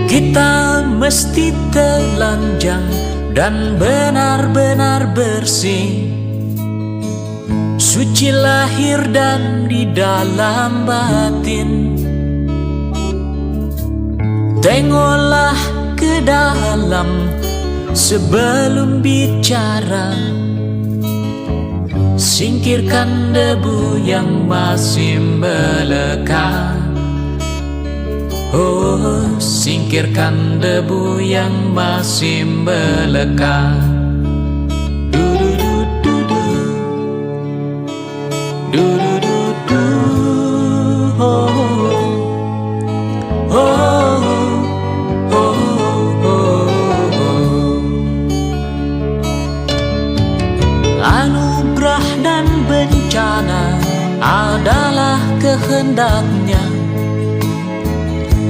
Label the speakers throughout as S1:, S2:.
S1: Kita mesti telanjang dan benar-benar bersih, suci lahir dan di dalam batin. Tengoklah ke dalam sebelum bicara, singkirkan debu yang masih melekat. Oh, singkirkan debu yang masih melekat. Du-du-du-du-du, du-du-du-du, oh, oh, oh, oh, oh. Anugerah dan bencana adalah kehendaknya.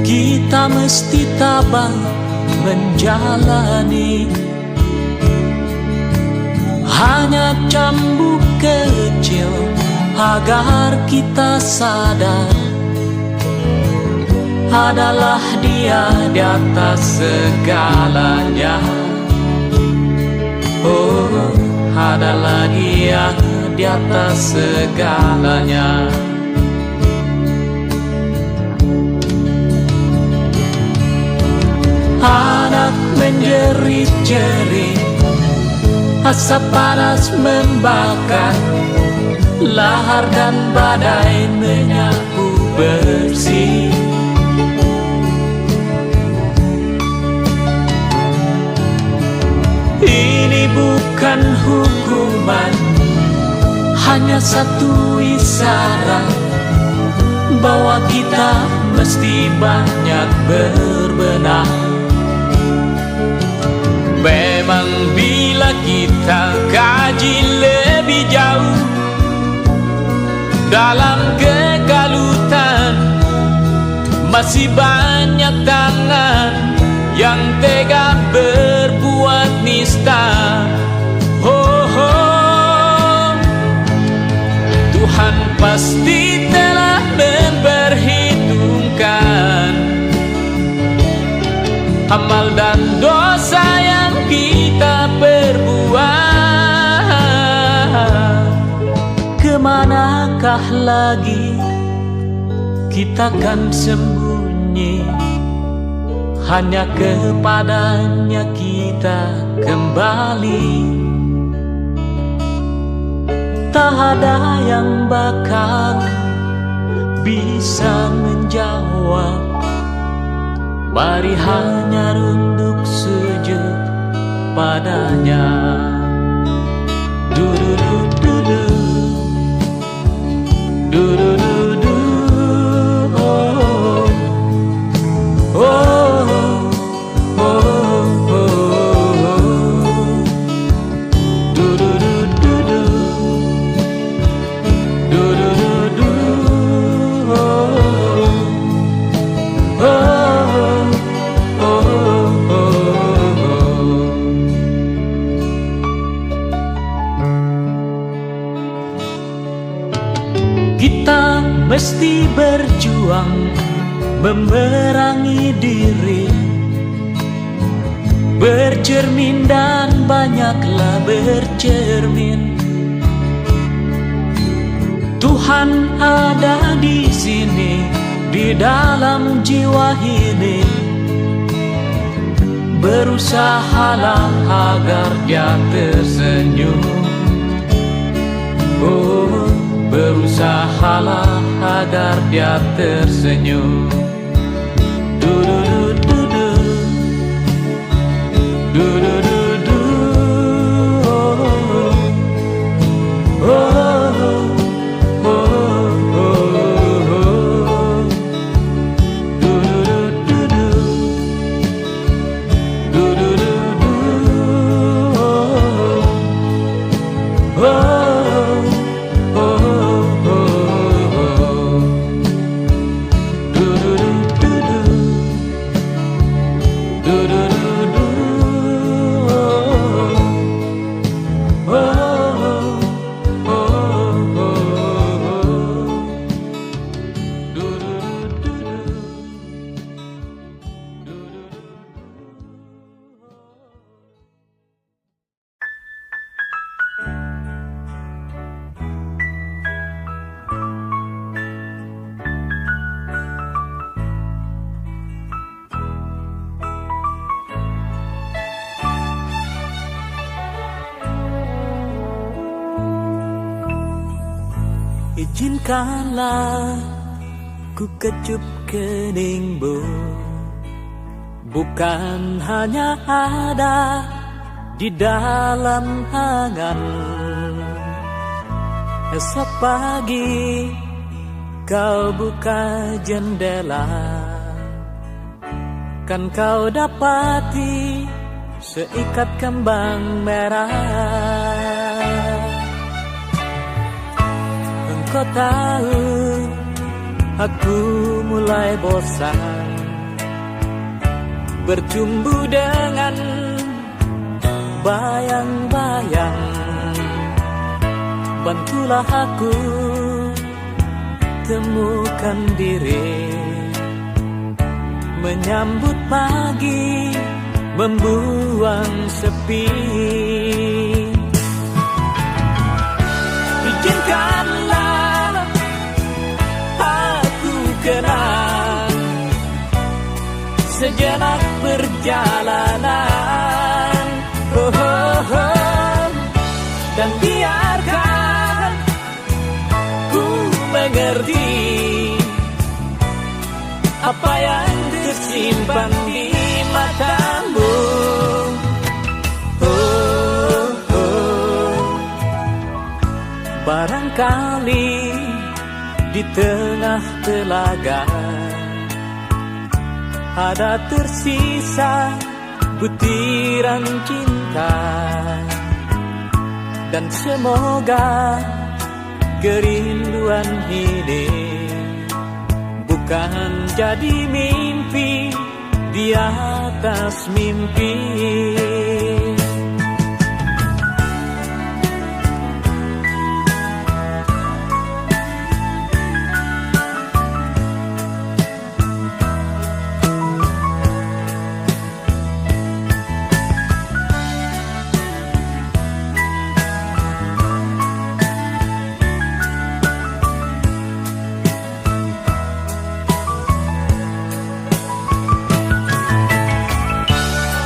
S1: Kita mesti tabah menjalani. Hanya cambuk kecil agar kita sadar, adalah Dia di atas segalanya. Oh, adalah Dia di atas segalanya. Anak menjerit-jerit, asap panas membakar, lahar dan badai menyapu bersih. Ini bukan hukuman, hanya satu isyarat bahwa kita mesti banyak berbenah. Memang bila kita kaji lebih jauh dalam kegalutan, masih banyak tangan yang tega berbuat nista. Oh, oh. Tuhan pasti telah memperhitungkan amal dan dosa yang kita perbuat. Kemanakah lagi kita kan sembunyi? Hanya kepadanya kita kembali. Tak ada yang bakal bisa menjawab. Mari hanya runduk sujud padanya. Du-du-du-du-du, du-du-du-du, oh, oh, oh, oh, oh. Du-du-du-du-du, du-du-du-du, oh, oh. Kita mesti berjuang memerangi diri, bercermin dan banyaklah bercermin. Tuhan ada di sini, di dalam jiwa ini. Berusahalah agar Dia tersenyum. Oh, berusahalah agar Dia tersenyum. Du-du-du-du-du, du-du-du-du, oh, oh, oh, oh, oh, oh. Izinkanlah ku kecup keningmu, bukan hanya ada di dalam angan. Esok pagi kau buka jendela, kan kau dapati seikat kembang merah. Engkau tahu aku mulai bosan bercumbu dengan bayang-bayang. Bantulah aku temukan diri, menyambut pagi, membuang sepi. Izinkanlah aku kenang sejenak perjalanan, oh, oh, oh. Dan biarkan ku mengerti apa yang tersimpan di matamu. Oh, oh. Barangkali di tengah telaga ada tersisa butiran cinta, dan semoga kerinduan ini bukan jadi mimpi di atas mimpi.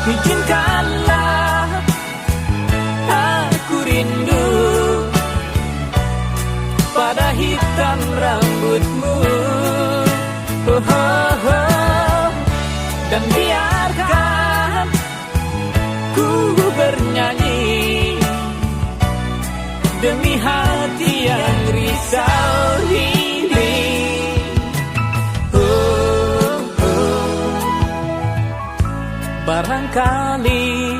S1: Izinkanlah aku rindu pada hitam rambutmu, oh, oh, oh. Dan biarkan ku bernyanyi demi hati yang risau ini. Barangkali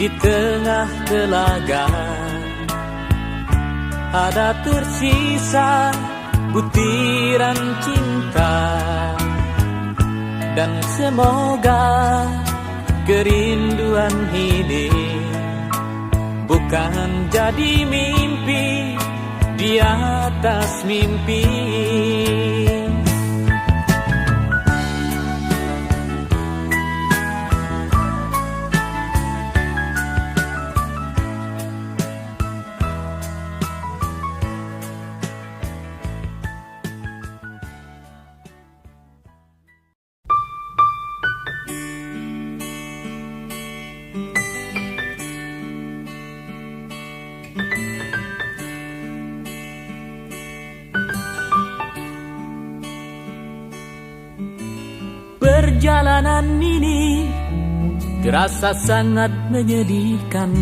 S1: di tengah telaga ada tersisa butiran cinta, dan semoga kerinduan ini bukan jadi mimpi di atas mimpi. Perjalanan ini terasa sangat menyedihkan.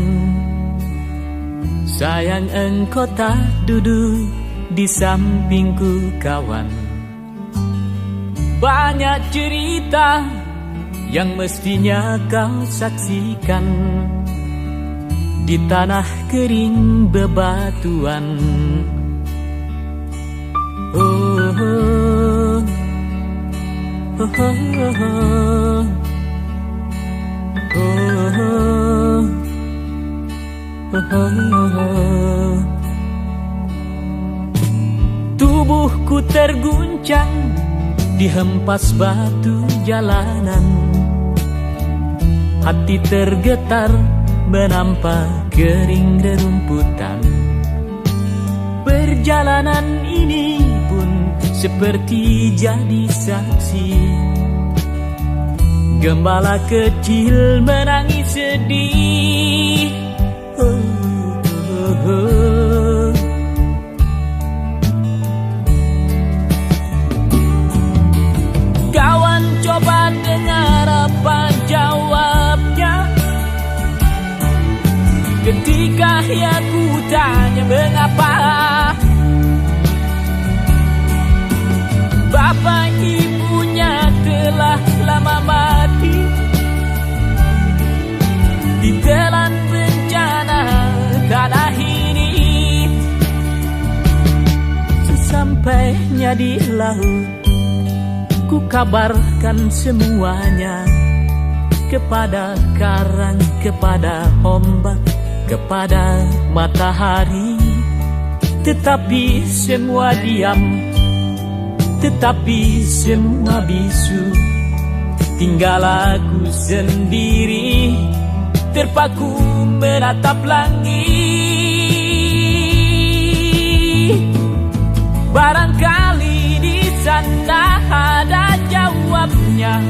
S1: Sayang engkau tak duduk di sampingku kawan. Banyak cerita yang mestinya kau saksikan di tanah kering bebatuan. Oh, oh. Oh, oh, oh, oh, oh, oh. Tubuhku terguncang dihempas batu jalanan. Hati tergetar menampak kering rerumputan. Perjalanan ini pun seperti jadi saksi. Gembala kecil menangis sedih. Oh, oh, oh. tanya mengapa bapak ibunya telah lama mati ditelan bencana tanah ini. Sesampainya di laut, ku kabarkan semuanya kepada karang, kepada ombak, kepada matahari. Tetapi semua diam, tetapi semua bisu. Tinggal aku sendiri terpaku menatap langit. Barangkali di sana ada jawabnya,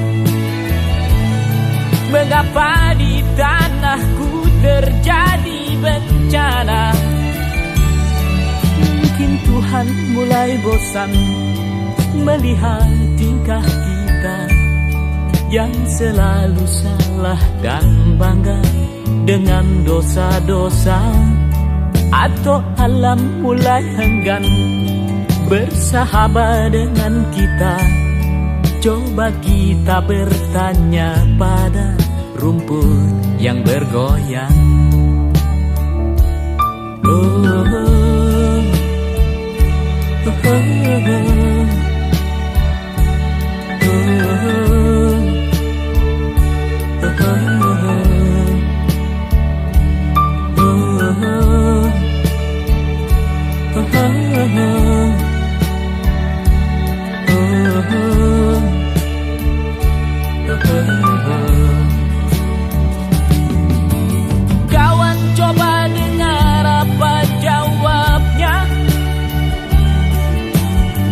S1: mengapa di tanahku terjadi bencana. Mungkin Tuhan mulai bosan melihat tingkah kita yang selalu salah dan bangga dengan dosa-dosa. Atau alam mulai enggan bersahabat dengan kita. Coba kita bertanya pada rumput yang bergoyang. Oh, oh, oh, oh, kawan, coba dengar apa jawabnya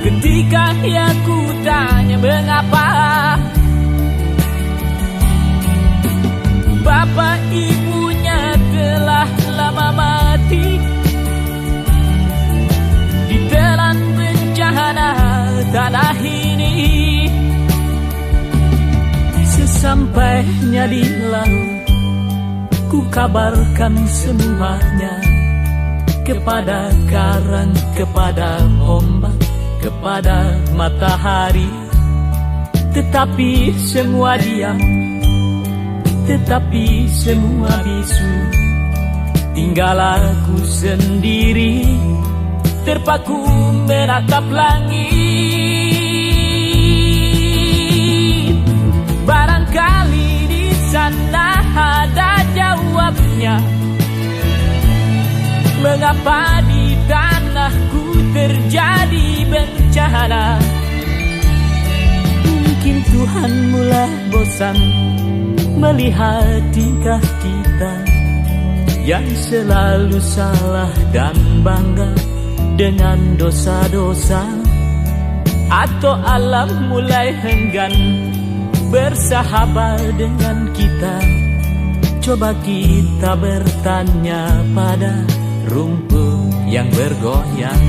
S1: ketika aku tanya mengapa bapak ibunya telah lama mati ditelan bencana tanah ini. Sesampainya di laut, ku kabarkan semuanya kepada karang, kepada ombak, kepada matahari. Tetapi semua diam, tetapi semua bisu. Tinggal aku sendiri terpaku menatap langit. Barangkali di sana ada jawabnya, mengapa di tanahku terjadi bencana. Mungkin Tuhan mulai bosan melihat tingkah kita yang selalu salah dan bangga dengan dosa-dosa. Atau alam mulai enggan bersahabat dengan kita. Coba kita bertanya pada rumput yang bergoyang.